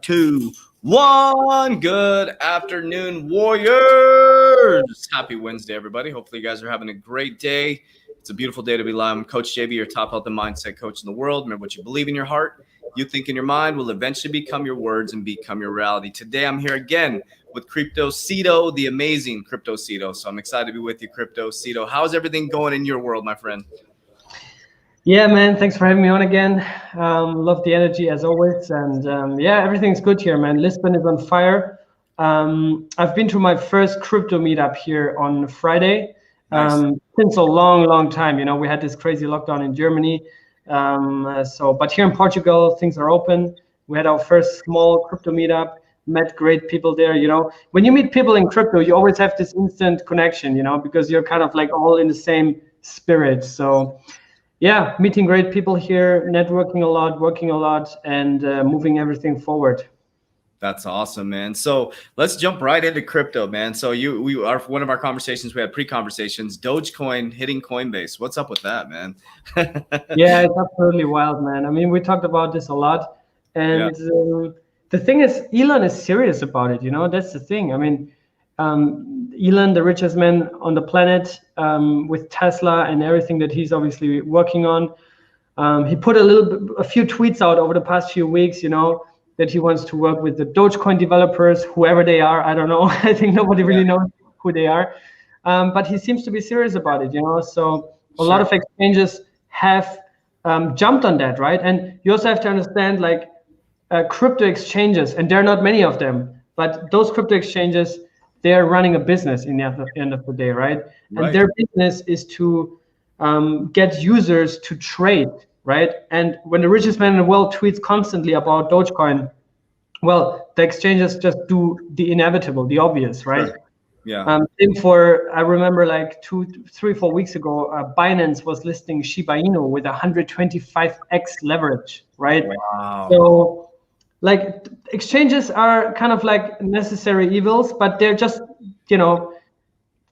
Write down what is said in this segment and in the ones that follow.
2, 1. Good afternoon, Warriors. Happy Wednesday, everybody. Hopefully, you guys are having a great day. It's a beautiful day to be live. I'm Coach JV, your top health and mindset coach in the world. Remember, what you believe in your heart, you think in your mind, will eventually become your words and become your reality. Today, I'm here again with Cryptocito, the amazing Cryptocito. So I'm excited to be with you, Cryptocito. How's everything going in your world, my friend? Yeah, man, thanks for having me on again. Love the energy as always. And yeah, everything's good here, man. Lisbon is on fire. I've been to my first crypto meetup here on Friday. Nice. Since a long, long time. You know, we had this crazy lockdown in Germany. But here in Portugal, things are open. We had our first small crypto meetup, met great people there. You know, when you meet people in crypto, you always have this instant connection, you know, because you're kind of like all in the same spirit. So yeah, meeting great people here, networking a lot, working a lot, and moving everything forward. That's awesome, man. So let's jump right into crypto, man. So we are one of our conversations. We had pre-conversations. Dogecoin hitting Coinbase. What's up with that, man? Yeah, it's absolutely wild, man. I mean, we talked about this a lot, and the thing is, Elon is serious about it. You know, that's the thing. I mean, Elon, the richest man on the planet, with Tesla and everything that he's obviously working on. He put a few tweets out over the past few weeks, you know, that he wants to work with the Dogecoin developers, whoever they are. I don't know. I think nobody really knows who they are. But he seems to be serious about it, you know. So a lot of exchanges have jumped on that, right? And you also have to understand, like, crypto exchanges, and there are not many of them, but those crypto exchanges, they're running a business in the end of the day, right? And their business is to get users to trade, right? And when the richest man in the world tweets constantly about Dogecoin, well, the exchanges just do the inevitable, the obvious, right? Sure. Yeah. I remember like 2, 3, 4 weeks ago, Binance was listing Shiba Inu with 125x leverage, right? Wow. So, like, exchanges are kind of like necessary evils, but they're just, you know,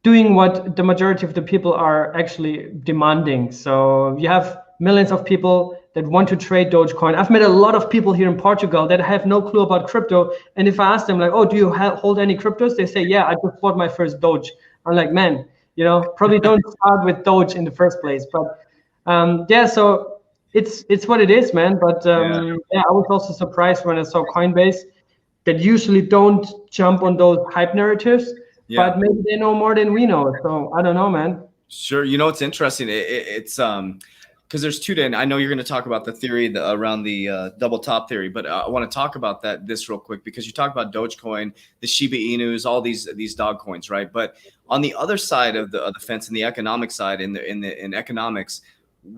doing what the majority of the people are actually demanding. So you have millions of people that want to trade Dogecoin. I've met a lot of people here in Portugal that have no clue about crypto. And if I ask them, like, oh, do you hold any cryptos? They say, yeah, I just bought my first Doge. I'm like, man, you know, probably don't start with Doge in the first place. But yeah, so it's what it is, man. But yeah, I was also surprised when I saw Coinbase that usually don't jump on those hype narratives. Yeah. But maybe they know more than we know. So I don't know, man. Sure. You know, it's interesting. It's because there's two. I know you're going to talk about the theory around the double top theory, but I want to talk about this real quick, because you talk about Dogecoin, the Shiba Inus, all these dog coins, right? But on the other side of the fence, in the economic side, in economics,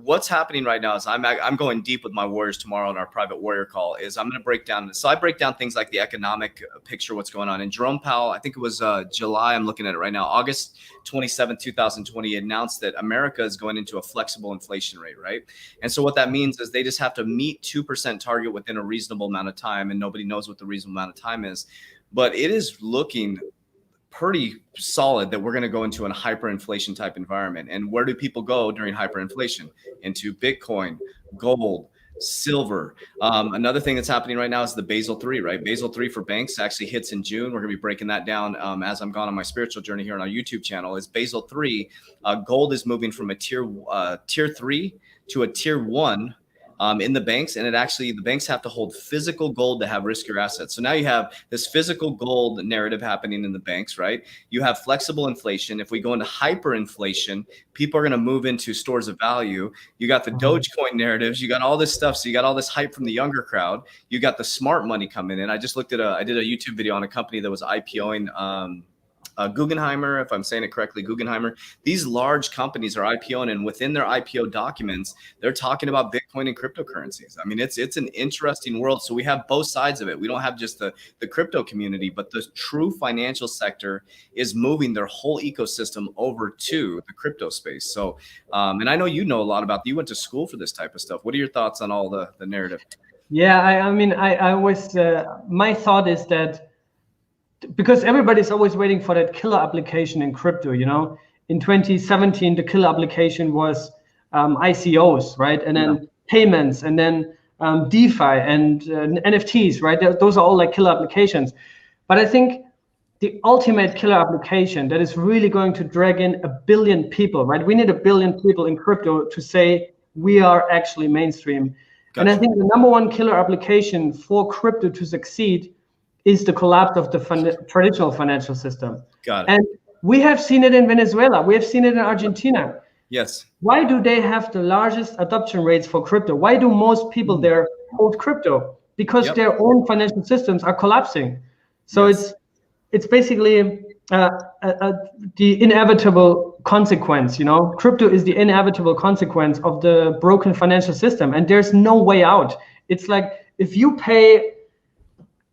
what's happening right now is I'm going deep with my warriors tomorrow on our private warrior call. Is I'm going to break down. So I break down things like the economic picture, what's going on. And Jerome Powell, I think it was July, I'm looking at it right now, August 27, 2020, announced that America is going into a flexible inflation rate, right? And so what that means is they just have to meet 2% target within a reasonable amount of time, and nobody knows what the reasonable amount of time is. But it is looking pretty solid that we're going to go into a hyperinflation type environment. And where do people go during hyperinflation? Into Bitcoin, gold, silver. Another thing that's happening right now is the Basel III, right? Basel III for banks actually hits in June. We're going to be breaking that down as I'm gone on my spiritual journey here on our YouTube channel. Is Basel III, gold is moving from a tier 3 to a tier 1 in the banks, and the banks have to hold physical gold to have riskier assets. So now you have this physical gold narrative happening in the banks, right? You have flexible inflation. If we go into hyperinflation, people are going to move into stores of value. You got the Dogecoin narratives. You got all this stuff. So you got all this hype from the younger crowd. You got the smart money coming in. I just looked at I did a YouTube video on a company that was IPOing. Guggenheimer, if I'm saying it correctly, Guggenheimer. These large companies are IPOing, and within their IPO documents, they're talking about Bitcoin and cryptocurrencies. I mean, it's an interesting world. So we have both sides of it. We don't have just the crypto community, but the true financial sector is moving their whole ecosystem over to the crypto space. So, and I know you know a lot about. You went to school for this type of stuff. What are your thoughts on all the narrative? Yeah, I mean, I always my thought is that, because everybody's always waiting for that killer application in crypto, you know. In 2017, the killer application was ICOs, right? And then payments, and then DeFi and NFTs, right? Those are all like killer applications. But I think the ultimate killer application that is really going to drag in 1 billion people, right? We need 1 billion people in crypto to say we are actually mainstream. Gotcha. And I think the number one killer application for crypto to succeed is the collapse of the traditional financial system. Got it. And we have seen it in Venezuela. We have seen it in Argentina. Yes. Why do they have the largest adoption rates for crypto? Why do most people there hold crypto? Because their own financial systems are collapsing. So it's basically the inevitable consequence. You know, crypto is the inevitable consequence of the broken financial system, and there's no way out. It's like if you pay,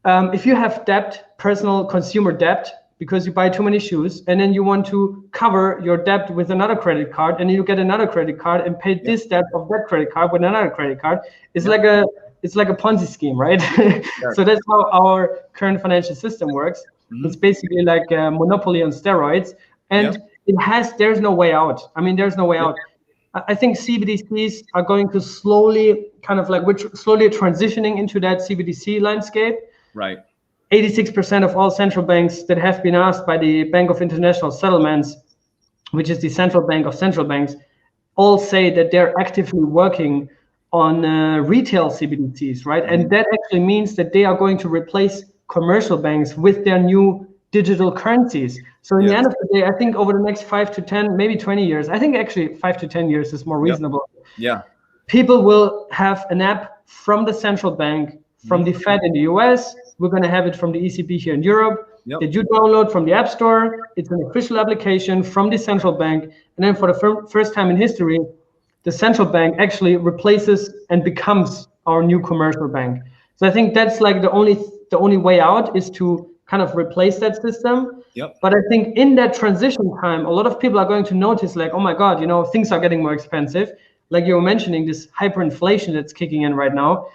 if you have debt, personal consumer debt, because you buy too many shoes, and then you want to cover your debt with another credit card, and you get another credit card and pay this debt of that credit card with another credit card. It's like a Ponzi scheme, right? So that's how our current financial system works. It's basically like a monopoly on steroids, and there's no way out. I mean, there's no way out. I think CBDCs are going to slowly we're slowly transitioning into that CBDC landscape. Right. 86% of all central banks that have been asked by the Bank of International Settlements, which is the central bank of central banks, all say that they're actively working on retail CBDCs, right? And that actually means that they are going to replace commercial banks with their new digital currencies. So in the end of the day, I think over the next 5 to 10, maybe 20 years, I think actually 5 to 10 years is more reasonable. Yeah. People will have an app from the central bank, from the Fed in the US. We're going to have it from the ECB here in Europe. That you download from the App Store. It's an official application from the central bank. And then for the first time in history, the central bank actually replaces and becomes our new commercial bank. So I think that's like the only way out is to kind of replace that system. But I think in that transition time, a lot of people are going to notice like, oh my God, you know, things are getting more expensive. Like you were mentioning, this hyperinflation that's kicking in right now.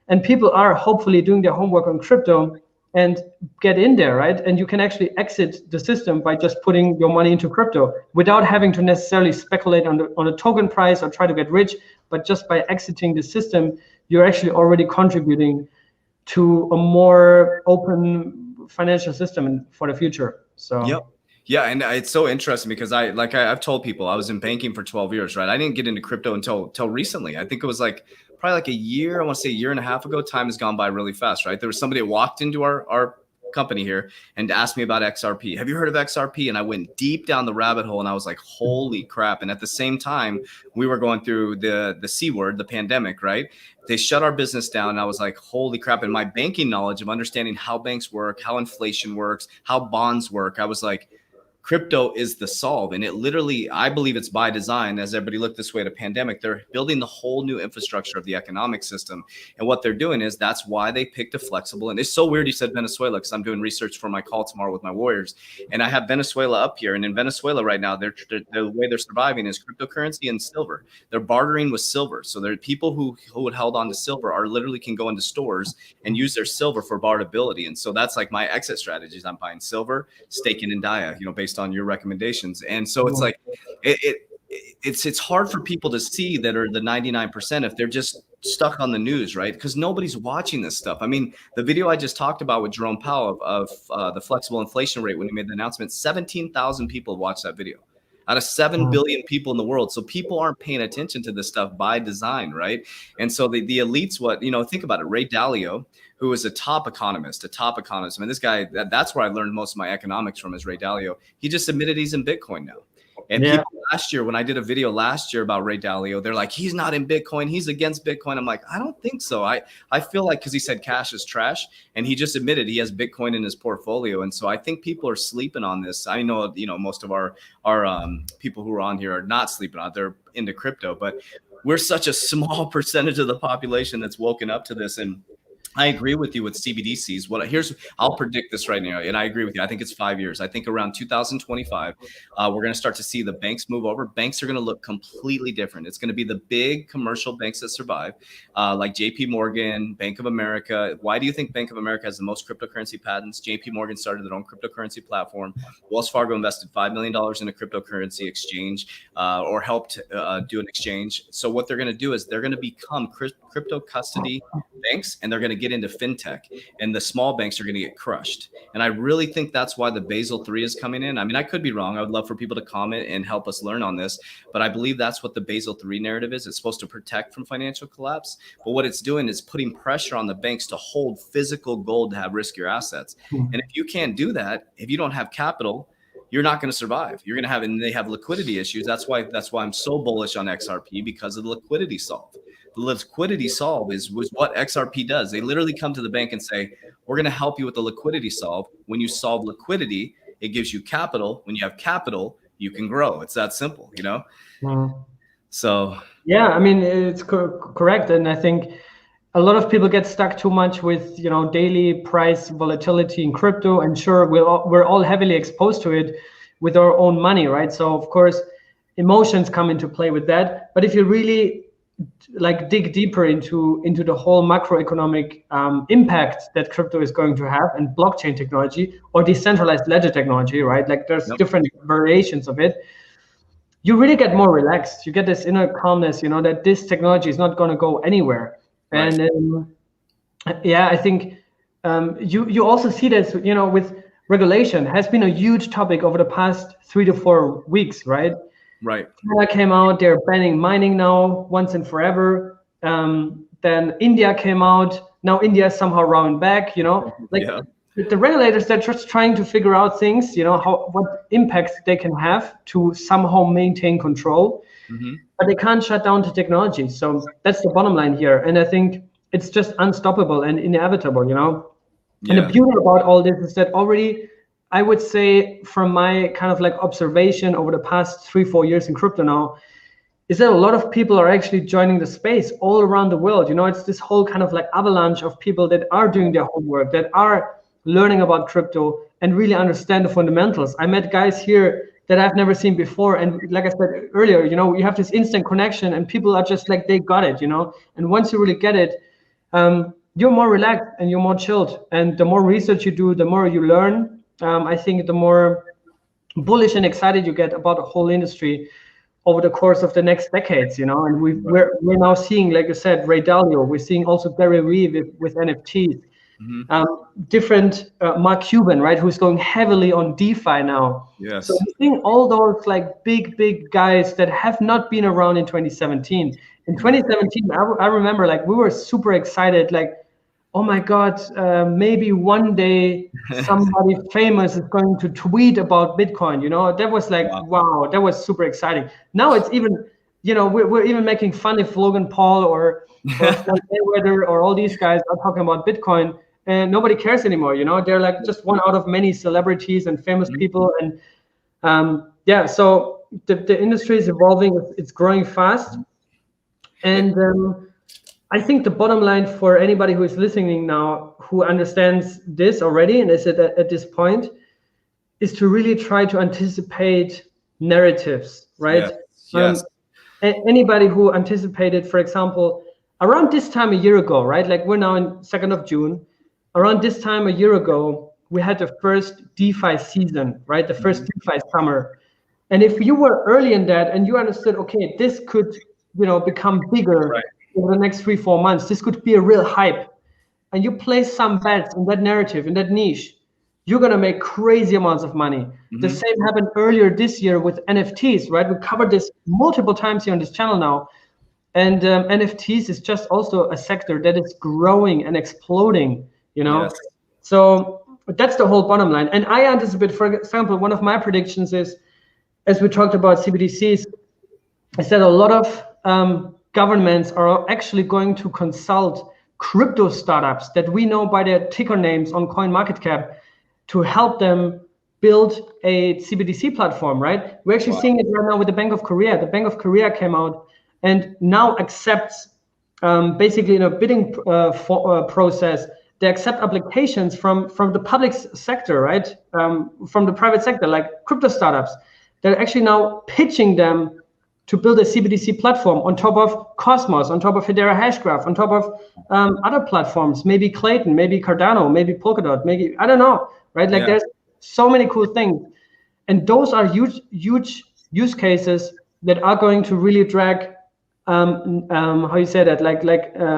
And people are hopefully doing their homework on crypto and get in there, right? And you can actually exit the system by just putting your money into crypto without having to necessarily speculate on a token price or try to get rich. But just by exiting the system, you're actually already contributing to a more open financial system for the future. So yeah, and it's so interesting because I've told people I was in banking for 12 years, right? I didn't get into crypto until recently. I think it was probably like a year, I want to say a year and a half ago. Time has gone by really fast, right? There was somebody that walked into our company here and asked me about XRP. Have you heard of XRP? And I went deep down the rabbit hole and I was like, holy crap. And at the same time, we were going through the C word, the pandemic, right? They shut our business down. And I was like, holy crap. And my banking knowledge of understanding how banks work, how inflation works, how bonds work, I was like, crypto is the solve. And it literally, I believe it's by design. As everybody looked this way at a pandemic, they're building the whole new infrastructure of the economic system. And what they're doing is that's why they picked a flexible. And it's so weird you said Venezuela, because I'm doing research for my call tomorrow with my Warriors. And I have Venezuela up here. And in Venezuela right now, the way they're surviving is cryptocurrency and silver. They're bartering with silver. So there are people who would held on to silver are literally can go into stores and use their silver for barterability. And so that's like my exit strategies. I'm buying silver, staking in DIA, based on your recommendations. And so it's like it's hard for people to see that are the 99% if they're just stuck on the news, right? Because nobody's watching this stuff. I mean, the video I just talked about with Jerome Powell of the flexible inflation rate when he made the announcement, 17,000 people watched that video out of 7 billion people in the world. So people aren't paying attention to this stuff by design, right? And so the elites, think about it. Ray Dalio, who is a top economist. I mean, this guy, that's where I learned most of my economics from is Ray Dalio. He just admitted he's in Bitcoin now. And people last year, when I did a video last year about Ray Dalio, they're like, he's not in Bitcoin. He's against Bitcoin. I'm like, I don't think so. I feel like because he said cash is trash and he just admitted he has Bitcoin in his portfolio. And so I think people are sleeping on this. I know, most of our people who are on here are not sleeping on it. They're into crypto, but we're such a small percentage of the population that's woken up to this. And I agree with you with CBDCs. I'll predict this right now, and I agree with you. I think it's 5 years. I think around 2025, we're going to start to see the banks move over. Banks are going to look completely different. It's going to be the big commercial banks that survive, like JP Morgan, Bank of America. Why do you think Bank of America has the most cryptocurrency patents? JP Morgan started their own cryptocurrency platform. Wells Fargo invested $5 million in a cryptocurrency exchange, or helped do an exchange. So what they're going to do is they're going to become crypto custody banks, and they're going to get into fintech, and the small banks are going to get crushed. And I really think that's why the Basel III is coming in. I mean, I could be wrong. I would love for people to comment and help us learn on this, but I believe that's what the Basel III narrative is. It's supposed to protect from financial collapse, but what it's doing is putting pressure on the banks to hold physical gold to have riskier assets. And if you can't do that, if you don't have capital, you're not going to survive. You're going to have, and they have liquidity issues. That's why I'm so bullish on XRP, because of the liquidity solve. The liquidity solve was what XRP does. They literally come to the bank and say, we're going to help you with the liquidity solve. When you solve liquidity, it gives you capital. When you have capital, you can grow. It's that simple, you know? So. Yeah, I mean, it's correct. And I think a lot of people get stuck too much with, you know, daily price volatility in crypto. And sure, we're all heavily exposed to it with our own money, right? So of course, emotions come into play with that. But if you really like dig deeper into the whole macroeconomic impact that crypto is going to have, and blockchain technology or decentralized ledger technology, right? Like there's different variations of it. You really get more relaxed. You get this inner calmness, you know, that this technology is not going to go anywhere. Right. And yeah, I think you also see this, you know, with regulation has been a huge topic over the past 3 to 4 weeks, right? Right. China came out, they're banning mining now once and forever. Then India came out. Now India is somehow round back, you know, like the regulators, they're just trying to figure out things, you know, what impacts they can have to somehow maintain control, but they can't shut down the technology. So that's the bottom line here. And I think it's just unstoppable and inevitable, you know. And the beauty about all this is that already, I would say, from my kind of like observation over the past 3-4 years in crypto now, is that a lot of people are actually joining the space all around the world. You know, it's this whole kind of like avalanche of people that are doing their homework, that are learning about crypto and really understand the fundamentals. I met guys here that I've never seen before. And like I said earlier, you know, you have this instant connection and people are just like, they got it, you know. And once you really get it, you're more relaxed and you're more chilled. And the more research you do, the more you learn. I think the more bullish and excited you get about the whole industry over the course of the next decades, you know. And we're now seeing, like I said, Ray Dalio. We're seeing also Gary Vee with NFTs. Different Mark Cuban, right, who's going heavily on DeFi now. Yes. So we're seeing all those like big guys that have not been around in 2017. In 2017, I remember like we were super excited, like, oh my God, maybe one day somebody famous is going to tweet about Bitcoin. You know, that was like, wow, that was super exciting. Now it's even, you know, we're even making fun if Logan Paul or Mayweather or all these guys are talking about Bitcoin, and nobody cares anymore. You know, they're like just one out of many celebrities and famous people. And yeah, so the industry is evolving. It's growing fast. And I think the bottom line for anybody who is listening now, who understands this already and is at this point, is to really try to anticipate narratives, right? Yes. Anybody who anticipated, for example, around this time a year ago, right? Like we're now in 2nd of June. Around this time a year ago, we had the first DeFi season, right? The first DeFi summer. And if you were early in that and you understood, okay, this could, you know, become bigger over the next 3-4 months, this could be a real hype, and you place some bets in that narrative, in that niche, you're going to make crazy amounts of money. The same happened earlier this year with NFTs, right? We covered this multiple times here on this channel now. And NFTs is just also a sector that is growing and exploding, you know? Yes. So that's the whole bottom line. And I anticipate, for example, one of my predictions is, as we talked about CBDCs, is that a lot of governments are actually going to consult crypto startups that we know by their ticker names on CoinMarketCap to help them build a CBDC platform, right? We're actually seeing it right now with the Bank of Korea. The Bank of Korea came out and now accepts basically in a bidding process, they accept applications from the public sector, right? From the private sector, like crypto startups. They're actually now pitching them to build a CBDC platform on top of Cosmos, on top of Hedera Hashgraph, on top of other platforms, maybe Clayton, maybe Cardano, maybe Polkadot, maybe, I don't know, right? Like there's so many cool things. And those are huge use cases that are going to really drag, how you say that,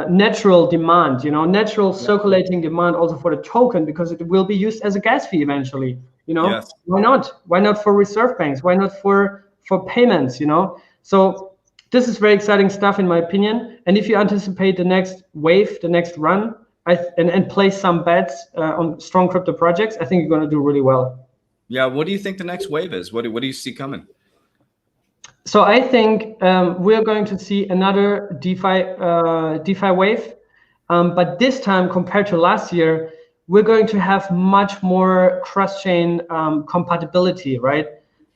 natural demand, natural circulating demand also for the token, because it will be used as a gas fee eventually, Why not? Why not for reserve banks? Why not for payments, So this is very exciting stuff, in my opinion. And if you anticipate the next wave, the next run, and place some bets on strong crypto projects, I think you're going to do really well. Yeah. What do you think the next wave is? What do you see coming? So I think we're going to see another DeFi wave, but this time compared to last year, we're going to have much more cross-chain compatibility, right?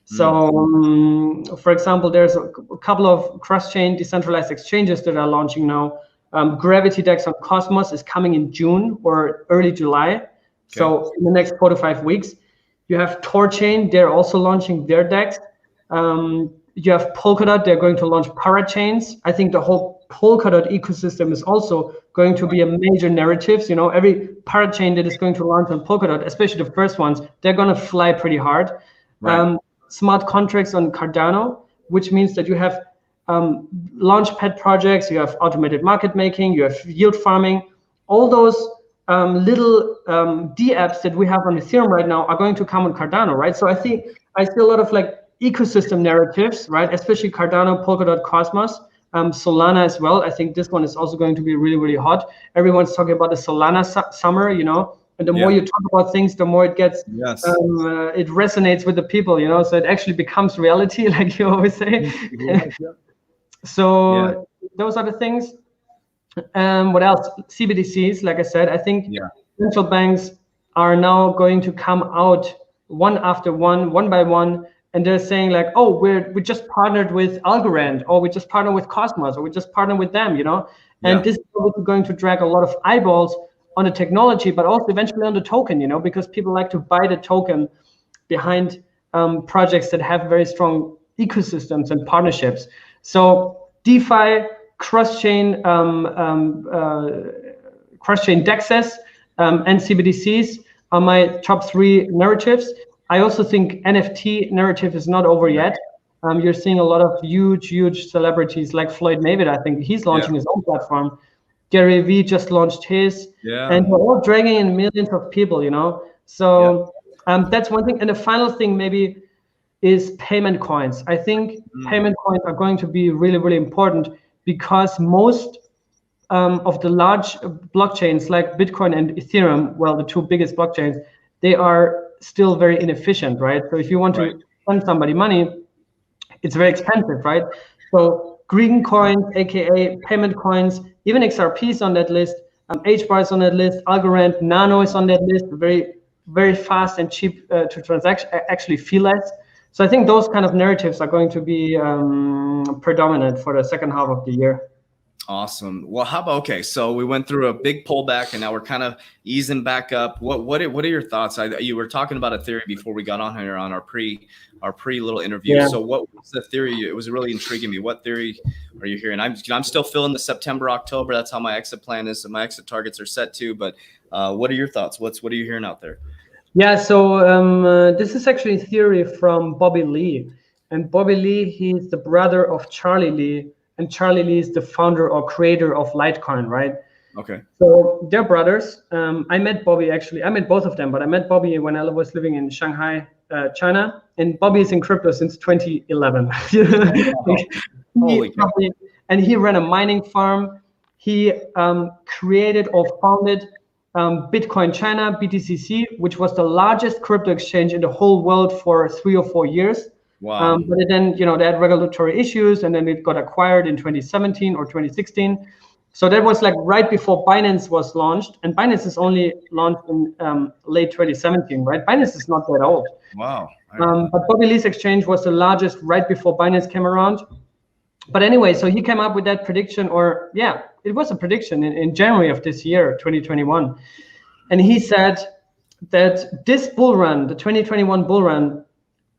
So, for example, there's a couple of cross-chain decentralized exchanges that are launching now. Gravity DEX on Cosmos is coming in June or early July. Okay. So in the next 4 to 5 weeks. You have Torchain, they're also launching their DEX. You have Polkadot, they're going to launch parachains. I think the whole Polkadot ecosystem is also going to be a major narrative. Every parachain that is going to launch on Polkadot, especially the first ones, they're going to fly pretty hard. Right. Smart contracts on Cardano, which means that you have launchpad projects, you have automated market making, you have yield farming. All those little D-apps that we have on Ethereum right now are going to come on Cardano, right? So I see a lot of ecosystem narratives, right? Especially Cardano, Polkadot, Cosmos, Solana as well. I think this one is also going to be really, really hot. Everyone's talking about the Solana summer, and the more you talk about things, the more it gets, it resonates with the people, so it actually becomes reality, like you always say. So those are the things. What else? CBDCs, like I said, I think central banks are now going to come out one after one by one, and they're saying oh, we just partnered with Algorand, or we just partnered with Cosmos, or we just partnered with them, And this is going to drag a lot of eyeballs on the technology, but also eventually on the token, because people like to buy the token behind projects that have very strong ecosystems and partnerships. So DeFi, cross-chain DEXs, and CBDCs are my top 3 narratives. I also think NFT narrative is not over yet. You're seeing a lot of huge celebrities like Floyd Mayweather. I think he's launching his own platform. Gary Vee just launched his, and we're all dragging in millions of people, So that's one thing. And the final thing maybe is payment coins. I think payment coins are going to be really, really important, because most of the large blockchains like Bitcoin and Ethereum, well, the 2 biggest blockchains, they are still very inefficient, right? So if you want to send somebody money, it's very expensive, right? So green coins, aka payment coins, even XRP is on that list, HBAR is on that list, Algorand, Nano is on that list, very, very fast and cheap to transact, actually feel less. So I think those kind of narratives are going to be predominant for the second half of the year. Awesome. Well, how about, okay, so we went through a big pullback and now we're kind of easing back up. What are your thoughts? You were talking about a theory before we got on here on our pre little interview. Yeah. So what was the theory? It was really intriguing me. What theory are you hearing? I'm still feeling the September, October. That's how my exit plan is. And my exit targets are set too. But what are your thoughts? What are you hearing out there? Yeah, so this is actually a theory from Bobby Lee. And Bobby Lee, he's the brother of Charlie Lee. And Charlie Lee is the founder or creator of Litecoin, right? Okay. So they're brothers. I met Bobby, actually. I met both of them, but I met Bobby when I was living in Shanghai, China. And Bobby is in crypto since 2011. Holy cow. And he ran a mining farm. He created or founded Bitcoin China, BTCC, which was the largest crypto exchange in the whole world for 3 or 4 years. Wow. But then, they had regulatory issues, and then it got acquired in 2017 or 2016. So that was right before Binance was launched, and Binance is only launched in late 2017, right? Binance is not that old. Wow. But Bobby Lee's exchange was the largest right before Binance came around. But anyway, so he came up with that prediction, or it was a prediction in January of this year, 2021. And he said that this bull run, the 2021 bull run,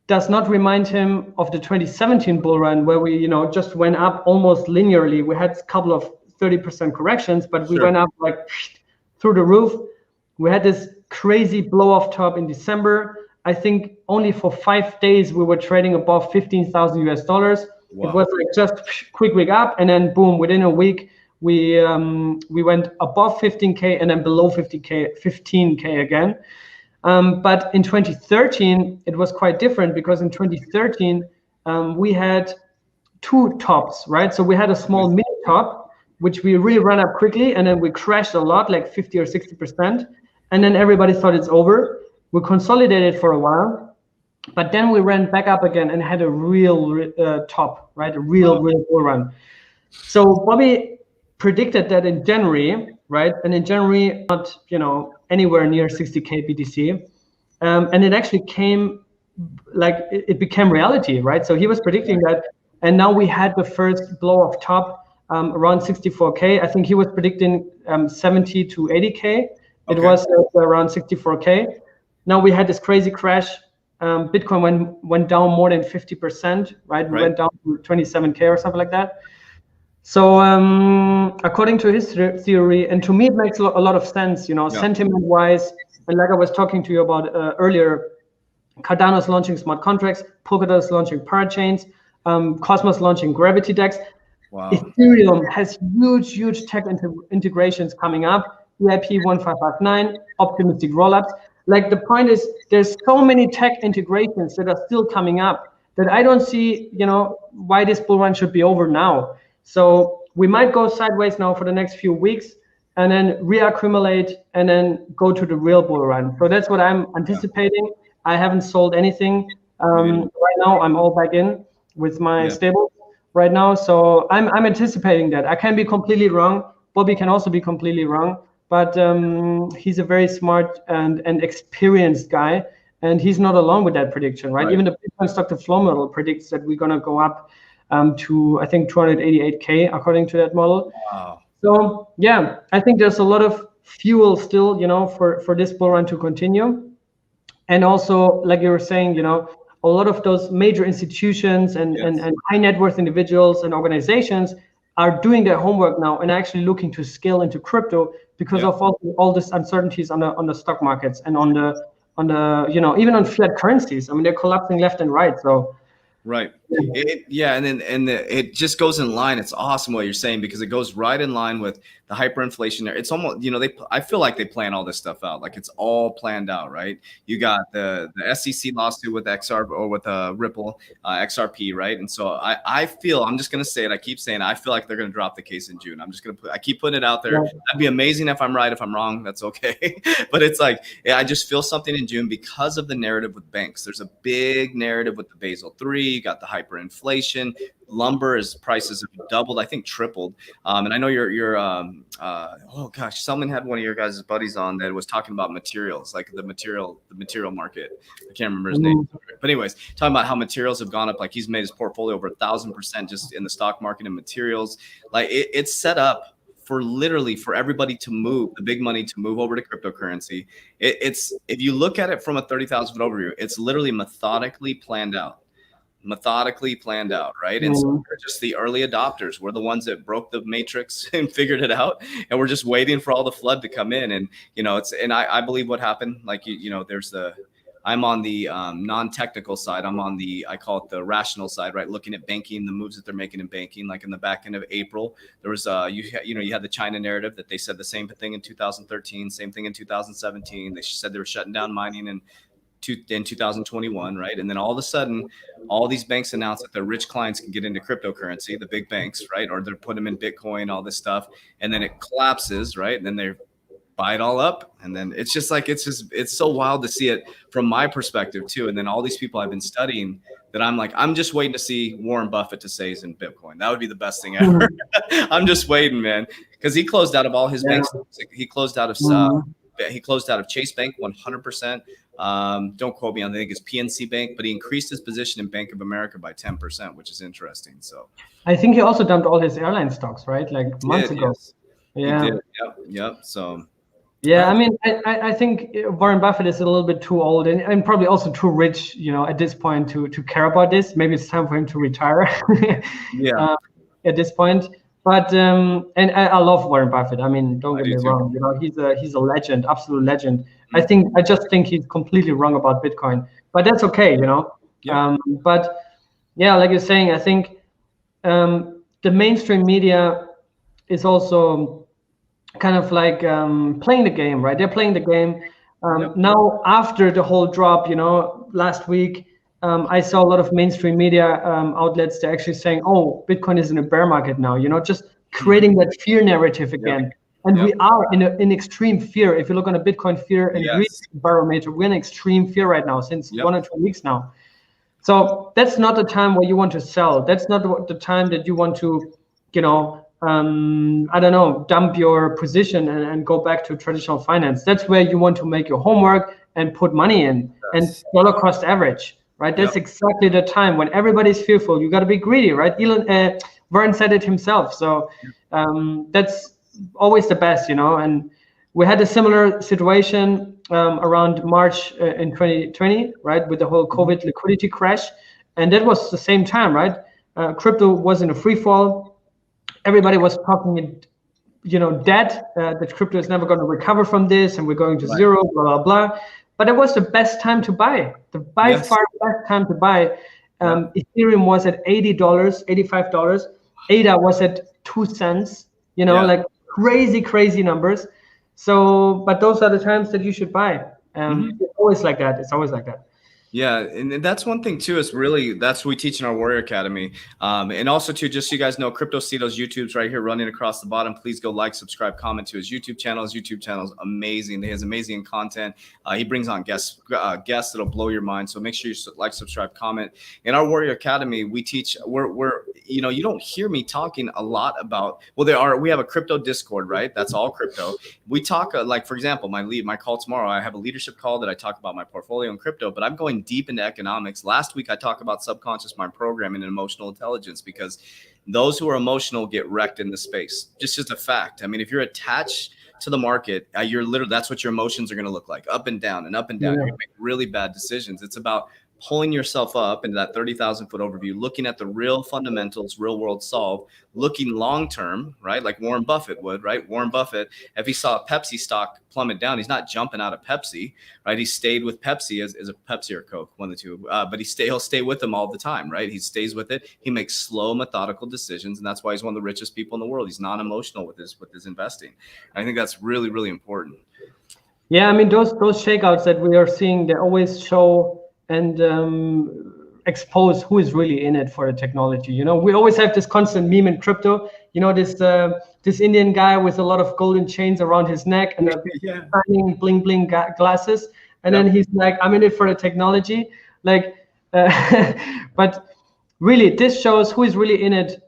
does not remind him of the 2017 bull run where we, just went up almost linearly. We had a couple of 30% corrections, but we went up like through the roof. We had this crazy blow off top in December. I think only for 5 days we were trading above 15,000 US dollars. Wow. It was like just quick week up, and then boom, within a week we went above 15K and then below 15K again. But in 2013 it was quite different, because in 2013 we had 2 tops, right? So we had a small mini top, which we really ran up quickly, and then we crashed a lot, like 50 or 60%, and then everybody thought it's over. We consolidated for a while, but then we ran back up again and had a real top, right? A real bull run. So Bobby predicted that in January, right? And in January, not anywhere near 60K BTC, and it actually came, like it became reality, right? So he was predicting that, and now we had the first blow off top around 64K. I think he was predicting 70 to 80K. It was around 64K. Now we had this crazy crash. Bitcoin went down more than 50%, right? We went down to 27K or something like that. So according to his theory, and to me it makes a lot of sense, sentiment-wise. And like I was talking to you about earlier, Cardano's launching smart contracts, Polkadot is launching parachains, Cosmos launching gravity DEX. Wow. Ethereum has huge tech integrations coming up. EIP 1559, optimistic rollups. Like the point is, there's so many tech integrations that are still coming up that I don't see, why this bull run should be over now. So we might go sideways now for the next few weeks, and then reaccumulate, and then go to the real bull run. So that's what I'm anticipating. I haven't sold anything right now. I'm all back in with my stable right now. So I'm anticipating that. I can be completely wrong. Bobby can also be completely wrong, but he's a very smart and experienced guy, and he's not alone with that prediction, right? Even the Bitcoin stock to flow model predicts that we're gonna go up to, I think, 288K according to that model. Wow. So yeah, I think there's a lot of fuel still, for this bull run to continue. And also, like you were saying, a lot of those major institutions and high net worth individuals and organizations are doing their homework now and actually looking to scale into crypto because of all these uncertainties on the stock markets and on the even on fiat currencies. I mean, they're collapsing left and right. So. Right. It just goes in line. It's awesome what you're saying, because it goes right in line with the hyperinflation there. It's almost, I feel like they plan all this stuff out. Like it's all planned out, right? You got the SEC lawsuit with XR or with Ripple, XRP, right? And so I feel, I'm just going to say it. I keep saying, I feel like they're going to drop the case in June. I keep putting it out there. Yeah. That'd be amazing if I'm right. If I'm wrong, that's okay. But it's like, I just feel something in June because of the narrative with banks. There's a big narrative with the Basel III. You got the hyperinflation. Lumber prices have doubled, I think tripled. And I know you're oh gosh, someone had one of your guys' buddies on that was talking about materials, like the material market. I can't remember his name. But anyways, talking about how materials have gone up. Like he's made his portfolio over 1,000% just in the stock market and materials. Like it's set up for literally for everybody to move, the big money to move over to cryptocurrency. It's if you look at it from a 30,000 foot overview, it's literally methodically planned out, right? And so we're just the early adopters. We're the ones that broke the matrix and figured it out, and we're just waiting for all the flood to come in. And I believe what happened, like I'm on the non-technical side. I'm on I call it the rational side, right? Looking at banking, the moves that they're making in banking. Like in the back end of April, there was you had the China narrative that they said the same thing in 2013, same thing in 2017. They said they were shutting down mining in 2021, right? And then all of a sudden, all these banks announced that their rich clients can get into cryptocurrency, the big banks, right? Or they're putting them in Bitcoin, all this stuff. And then it collapses, right? And then they buy it all up. And then it's so wild to see it from my perspective too. And then all these people I've been studying that I'm just waiting to see Warren Buffett to say he's in Bitcoin. That would be the best thing ever. I'm just waiting, man. Because he closed out of all his banks. He closed out of Chase Bank 100%. Don't quote me on, I think it's PNC Bank, but he increased his position in Bank of America by 10%, which is interesting. So I think he also dumped all his airline stocks, right? Like months ago. Yes. Yeah. He did. Yep. So yeah, I mean, I think Warren Buffett is a little bit too old and probably also too rich, at this point to care about this. Maybe it's time for him to retire. Yeah. At this point. But and I love Warren Buffett. I mean, don't get me wrong. He's a legend, absolute legend. I just think he's completely wrong about Bitcoin, but that's okay. Yeah. But yeah, like you're saying, I think the mainstream media is also kind of like playing the game, right? They're playing the game. Now after the whole drop, last week, I saw a lot of mainstream media outlets. They're actually saying, "Oh, Bitcoin is in a bear market now." Just creating that fear narrative again. And we are in extreme fear. If you look on a Bitcoin fear and greed barometer, we're in extreme fear right now since 1 or 2 weeks now. So that's not the time where you want to sell. That's not the time that you want to, I don't know, dump your position and go back to traditional finance. That's where you want to make your homework and put money in and dollar cost average, right? That's exactly the time when everybody's fearful. You got to be greedy, right? Warren said it himself. So that's always the best, and we had a similar situation around March in 2020, right, with the whole COVID liquidity crash, and that was the same time, right? Crypto was in a free fall. Everybody was talking dead, that crypto is never going to recover from this, and we're going to zero, blah blah blah. But it was the best time to buy. By far best time to buy. Ethereum was at $80, $85. ADA was at 2 cents. Like crazy numbers. So, but those are the times that you should buy. It's always like that. It's always like that. Yeah, and that's one thing too. Is really that's what we teach in our Warrior Academy, and also too, just so you guys know, Cryptocito's YouTube's right here, running across the bottom. Please go like, subscribe, comment to his YouTube channel. His YouTube channel is amazing. He has amazing content. He brings on guests that'll blow your mind. So make sure you like, subscribe, comment. In our Warrior Academy, we teach. We're you don't hear me talking a lot about. Well, we have a crypto Discord, right? That's all crypto. We talk like, for example, my call tomorrow. I have a leadership call that I talk about my portfolio in crypto, but I'm going deep into economics. Last week I talked about subconscious mind programming and emotional intelligence, because those who are emotional get wrecked in this space. Just a fact. I mean, if you're attached to the market, that's what your emotions are going to look like, up and down and up and down. You're going to make really bad decisions. It's about pulling yourself up into that 30,000 foot overview, looking at the real fundamentals, real world solve, looking long term, right? Like Warren Buffett would, right? Warren Buffett, if he saw a Pepsi stock plummet down, he's not jumping out of Pepsi, right? He stayed with Pepsi as a Pepsi or Coke, one of the two. But he'll stay with them all the time, right? He stays with it. He makes slow, methodical decisions, and that's why he's one of the richest people in the world. He's non-emotional with his investing. I think that's really, really important. Yeah, I mean, those shakeouts that we are seeing, they always show and expose who is really in it for the technology. We always have this constant meme in crypto, this Indian guy with a lot of golden chains around his neck and shining bling bling glasses, and then he's like, I'm in it for the technology, like but really this shows who is really in it,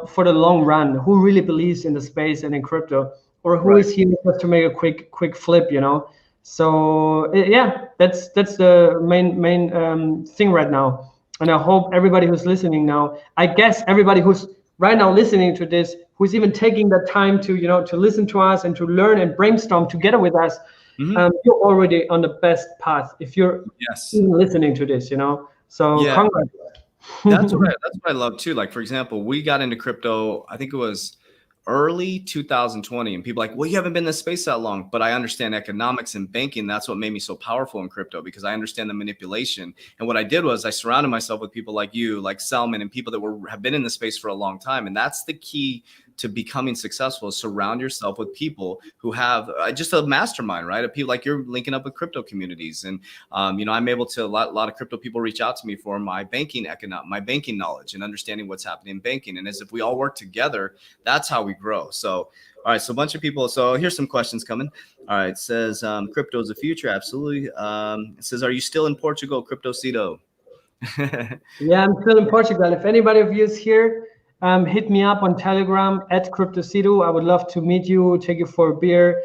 for the long run, who really believes in the space and in crypto, or who is here just to make a quick flip. So yeah, that's the main thing right now. And I hope everybody who's listening now, I guess everybody who's right now listening to this, who's even taking the time to to listen to us and to learn and brainstorm together with us, you're already on the best path if you're even listening to this. So congrats. That's what I love too. Like, for example, we got into crypto, I think it was early 2020, and people are like, well, you haven't been in this space that long. But I understand economics and banking. That's what made me so powerful in crypto, because I understand the manipulation. And what I did was I surrounded myself with people like you, like Selman, and people that have been in the space for a long time. And that's the key to becoming successful, is surround yourself with people who have just a mastermind, right? Of people like you're linking up with crypto communities. And, I'm able to, a lot of crypto people reach out to me for my banking knowledge and understanding what's happening in banking. And as if we all work together, that's how we grow. So, all right. So a bunch of people. So here's some questions coming. All right. It says, crypto is the future. Absolutely. It says, are you still in Portugal, Cryptocito? Yeah, I'm still in Portugal. If anybody of you is here, hit me up on Telegram @Cryptocito. I would love to meet you, take you for a beer,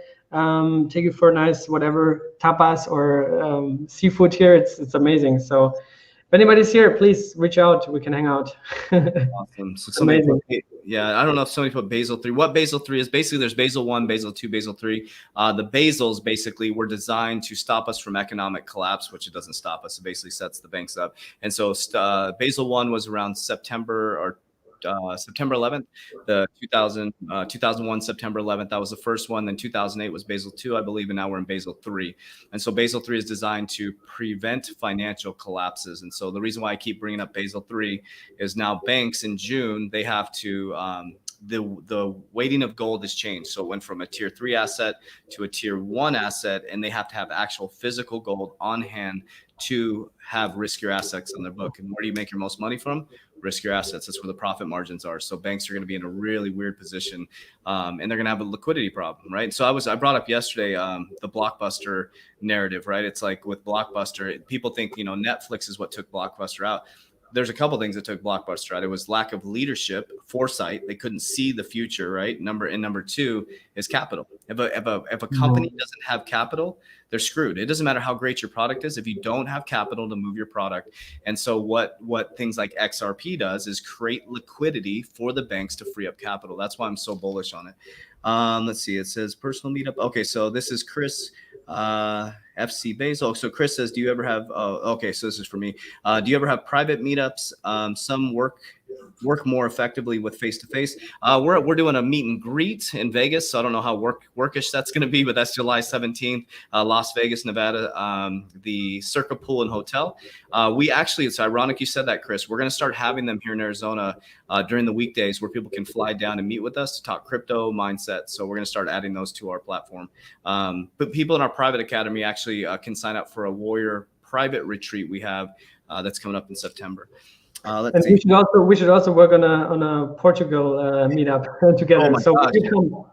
take you for a nice whatever tapas or seafood here. It's amazing. So if anybody's here, please reach out. We can hang out. Awesome. So somebody put, yeah, I don't know if somebody put Basel 3. What Basel 3 is, basically there's Basel 1, Basel 2, Basel 3. The Basels basically were designed to stop us from economic collapse, which it doesn't stop us. It basically sets the banks up. And so Basel 1 was around September 11th, the 2001 September 11th. That was the first one. Then 2008 was Basel 2, I believe, and now we're in Basel 3. And so Basel 3 is designed to prevent financial collapses. And so the reason why I keep bringing up Basel 3 is now banks in June, they have to the weighting of gold has changed. So it went from a tier 3 asset to a tier 1 asset, and they have to have actual physical gold on hand to have riskier assets on their book. And where do you make your most money from? Riskier assets. That's where the profit margins are. So banks are going to be in a really weird position, and they're going to have a liquidity problem, right? So I brought up yesterday the Blockbuster narrative, right? It's like with Blockbuster, people think, you know, Netflix is what took Blockbuster out. There's a couple things that took Blockbuster out. It was lack of leadership, foresight. They couldn't see the future, right? Number two is capital. If a company doesn't have capital, they're screwed. It doesn't matter how great your product is if you don't have capital to move your product. And so what things like XRP does is create liquidity for the banks to free up capital. That's why I'm so bullish on it. Let's see. It says personal meetup. Okay, so this is Chris. FC Basil. So Chris says, do you ever have, okay, so this is for me. Do you ever have private meetups? Some work more effectively with face-to-face. We're doing a meet and greet in Vegas. So I don't know how workish that's going to be, but that's July 17th, Las Vegas, Nevada, the Circa Pool and Hotel. We actually, it's ironic you said that, Chris. We're going to start having them here in Arizona during the weekdays where people can fly down and meet with us to talk crypto mindset. So we're going to start adding those to our platform. But people in our private academy actually can sign up for a Warrior private retreat we have that's coming up in September. And we should also work on a Portugal meetup together. So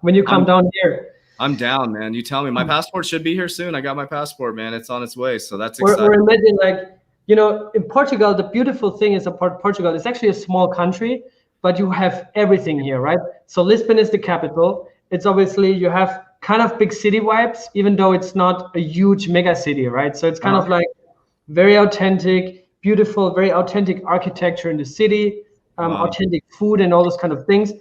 when you come down here, I'm down, man. You tell me. My passport should be here soon. I got my passport, man. It's on its way. So that's exciting. Or imagine, like, you know, in Portugal, the beautiful thing is about Portugal, it's actually a small country, but you have everything here, right? So Lisbon is the capital. It's obviously, you have kind of big city vibes, even though it's not a huge mega city, right? So it's kind of like very authentic, beautiful, very authentic architecture in the city, authentic food and all those kind of things.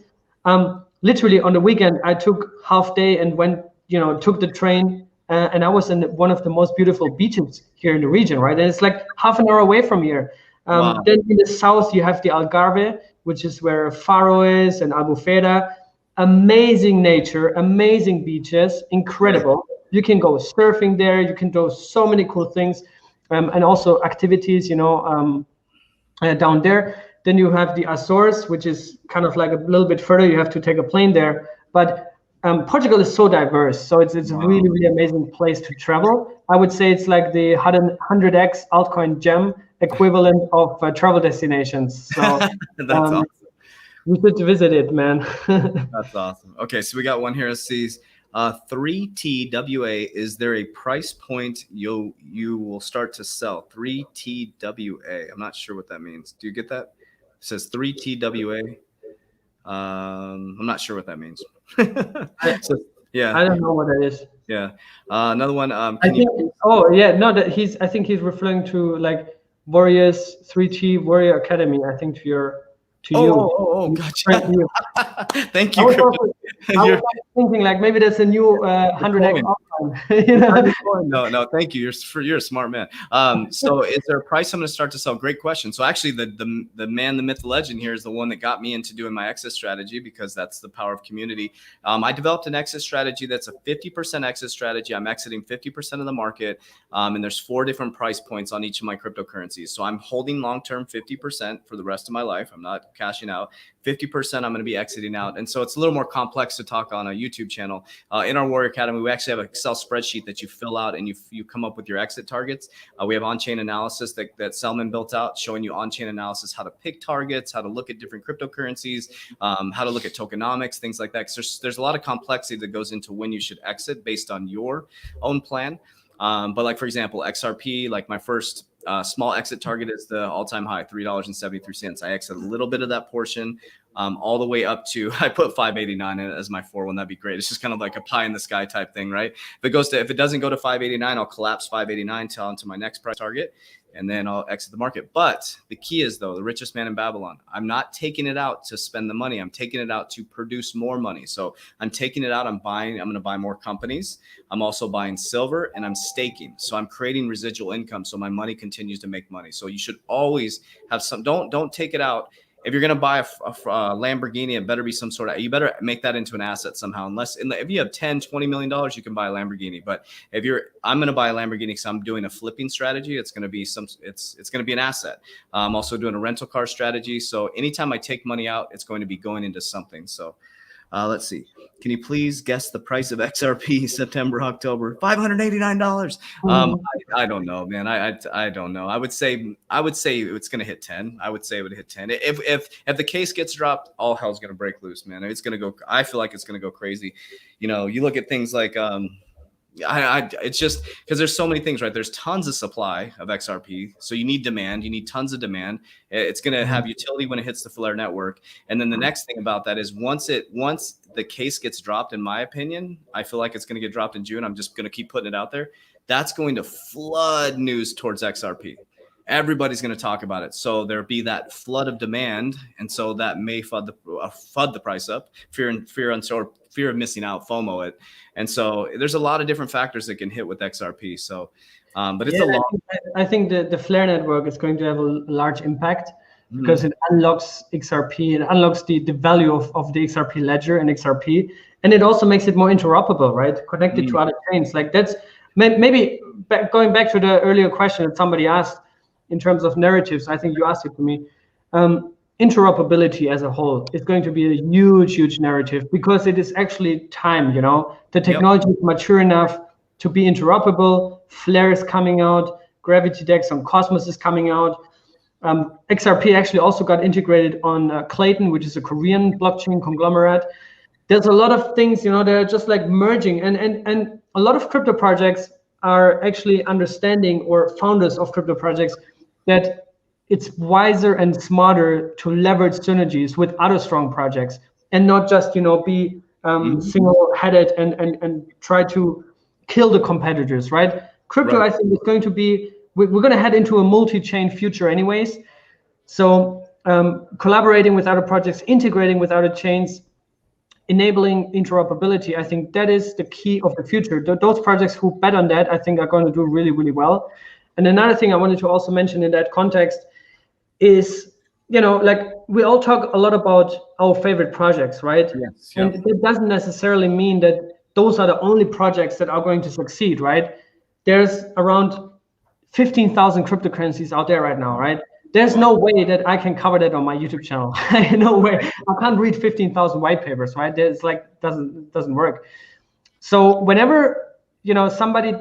Literally on the weekend, I took half day and went, you know, took the train, and I was in one of the most beautiful beaches here in the region, right? And it's like half an hour away from here. Then in the south, you have the Algarve, which is where Faro is, and Albufeira. Amazing nature, amazing beaches, incredible. You can go surfing there. You can do so many cool things, and also activities, you know, down there. Then you have the Azores, which is kind of like a little bit further. You have to take a plane there. But Portugal is so diverse, so it's a really, really amazing place to travel. I would say it's like the 100x altcoin gem equivalent of travel destinations. So that's awesome. You should visit it, man. That's awesome. Okay, so we got one here that says 3TWA. Is there a price point you will start to sell? 3TWA. I'm not sure what that means. Do you get that? It says 3TWA. I'm not sure what that means. So, yeah. I don't know what that is. Yeah. Another one. I think. Oh yeah. No, that he's. I think he's referring to like Warriors 3T Warrior Academy. I think to your. Gotcha. Thank you. I was thinking like maybe that's a new 100x altcoin. You know? No, thank you. You're a smart man. So is there a price I'm going to start to sell? Great question. So actually the man, the myth, the legend here is the one that got me into doing my exit strategy, because that's the power of community. I developed an exit strategy that's a 50% exit strategy. I'm exiting 50% of the market. And there's 4 different price points on each of my cryptocurrencies. So I'm holding long-term 50% for the rest of my life. I'm not cashing out. 50% I'm going to be exiting out. And so it's a little more complex to talk on a YouTube channel. In our Warrior Academy, we actually have an Excel spreadsheet that you fill out and you come up with your exit targets. We have on-chain analysis that Selman built out, showing you on-chain analysis, how to pick targets, how to look at different cryptocurrencies, how to look at tokenomics, things like that. Because there's a lot of complexity that goes into when you should exit based on your own plan. But like, for example, XRP, like my first small exit target is the all-time high, $3.73. I exit a little bit of that portion. all the way up to, I put 589 as my 4-1. That'd be great. It's just kind of like a pie in the sky type thing, right? If it doesn't go to 589, I'll collapse 589 till onto my next price target, and then I'll exit the market. But the key is, though, the richest man in Babylon, I'm not taking it out to spend the money. I'm taking it out to produce more money. So I'm taking it out. I'm going to buy more companies. I'm also buying silver, and I'm staking. So I'm creating residual income. So my money continues to make money. So you should always have some, don't take it out. If you're going to buy a Lamborghini, it better be some sort of, you better make that into an asset somehow. If you have $10-20 million, you can buy a Lamborghini. But I'm going to buy a Lamborghini because I'm doing a flipping strategy. It's going to be it's going to be an asset. I'm also doing a rental car strategy. So anytime I take money out, it's going to be going into something. So let's see. Can you please guess the price of XRP September, October? $589. I don't know, man. I don't know. I would say it's going to hit 10. I would say it would hit 10. If the case gets dropped, all hell's going to break loose, man. It's going to go. I feel like it's going to go crazy. You look at things like it's just because there's so many things, right? There's tons of supply of XRP. So you need demand. You need tons of demand. It's going to have utility when it hits the Flare network. And then the next thing about that is once the case gets dropped, in my opinion, I feel like it's going to get dropped in June. I'm just going to keep putting it out there. That's going to flood news towards XRP. Everybody's going to talk about it. So there'll be that flood of demand. And so that may FUD the price up, fear of missing out, FOMO it. And so there's a lot of different factors that can hit with XRP. So, but it's I think the Flare network is going to have a large impact because it unlocks XRP, it unlocks the value of the XRP ledger and XRP. And it also makes it more interoperable, right? Connected to other chains. Like that's maybe going back to the earlier question that somebody asked in terms of narratives, I think you asked it to me. Interoperability as a whole is going to be a huge narrative because it is actually time, the technology is mature enough to be interoperable. Flare is coming out, Gravity DEX on Cosmos is coming out. XRP actually also got integrated on Clayton, which is a Korean blockchain conglomerate. There's a lot of things, they're just like merging, and a lot of crypto projects are actually understanding, or founders of crypto projects, that it's wiser and smarter to leverage synergies with other strong projects and not just, be single-headed and try to kill the competitors, right? Crypto, I think, is going to be, we're going to head into a multi-chain future anyways. So collaborating with other projects, integrating with other chains, enabling interoperability, I think that is the key of the future. Those projects who bet on that, I think, are going to do really well. And another thing I wanted to also mention in that context is, like we all talk a lot about our favorite projects, right? Yes, and it doesn't necessarily mean that those are the only projects that are going to succeed, right? There's around 15,000 cryptocurrencies out there right now, right? There's no way that I can cover that on my YouTube channel. No way. I can't read 15,000 white papers, right? It's like doesn't work. So whenever somebody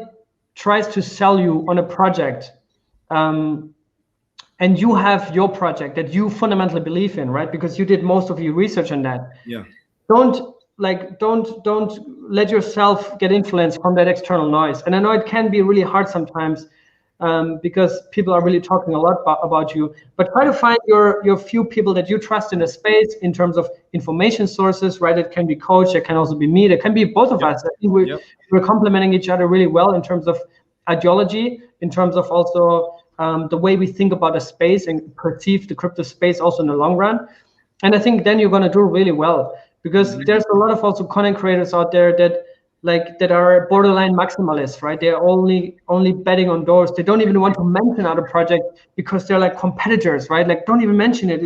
tries to sell you on a project, and you have your project that you fundamentally believe in, right? Because you did most of your research on that. Yeah. Don't let yourself get influenced from that external noise. And I know it can be really hard sometimes because people are really talking a lot about you, but try to find your few people that you trust in the space in terms of information sources, right? It can be coach, it can also be me, it can be both of us. I think we're complementing each other really well in terms of ideology, in terms of also the way we think about the space and perceive the crypto space also in the long run. And I think then you're going to do really well, because there's a lot of also content creators out there that are borderline maximalists, right? They're only betting on those. They don't even want to mention other projects because they're like competitors, right? Like, don't even mention it.